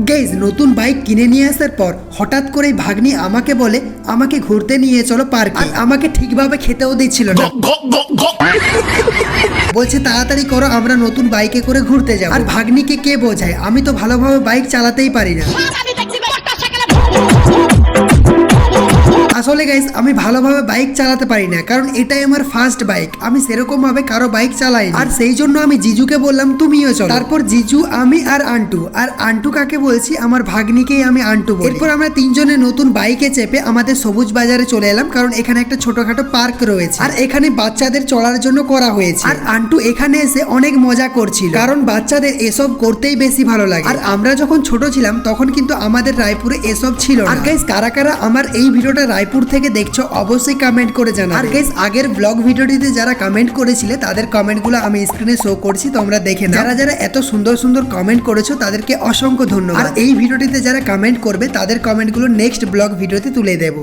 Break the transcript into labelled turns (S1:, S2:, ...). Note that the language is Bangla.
S1: গাইজ নতুন বাইক কিনে নিয়ে আসার পর হঠাৎ করে ভাগ্নি আমাকে বলে আমাকে ঘুরতে নিয়ে চলো পার্কে। আমাকে ঠিকভাবে খেতেও দিচ্ছিল না, বলছে তাড়াতাড়ি করো আমরা নতুন বাইকে করে ঘুরতে যাবো। আর ভাগ্নিকে কে বোঝায়, আমি তো ভালোভাবে বাইক চালাতেই পারি না। আসলে গাইস আমি ভালোভাবে বাইক চালাতে পারি না, কারণ এটাই আমার ফার্স্ট বাইক। আমি সেরকম ভাবে কারো বাইক চালাই না। আর সেই জন্য আমি জিজুকে বললাম তুমিও চলো। তারপর জিজু, আমি আর আন্টু কাকে বলছি, আমার ভাগ্নিকেই আমি আন্টু বলি। এরপর আমরা তিনজনে নতুন বাইকে চেপে আমাদের সবুজ বাজারে চলে এলাম, কারণ এখানে একটা ছোটখাটো পার্ক রয়েছে আর এখানে বাচ্চাদের চলার জন্য করা হয়েছে। আর আন্টু এখানে এসে অনেক মজা করছিল, কারণ বাচ্চাদের এসব করতেই বেশি ভালো লাগে। আর আমরা যখন ছোট ছিলাম তখন কিন্তু আমাদের রায়পুরে এসব ছিল না। আর গাইস কারা কারা আমার এই ভিডিওটা রায়পুর থেকে দেখছো অবশ্যই কমেন্ট করে জানাও। আর গাইস আগের ব্লগ ভিডিওটিতে যারা কমেন্ট করেছিলে তাদের কমেন্টগুলো আমি স্ক্রিনে শো করছি, তোমরা দেখে নাও। যারা যারা এত সুন্দর সুন্দর কমেন্ট করেছো তাদেরকে অসংখ্য ধন্যবাদ। আর এই ভিডিওটিতে যারা কমেন্ট করবে তাদের কমেন্টগুলো নেক্সট ব্লগ ভিডিওতে তুলে দেবো।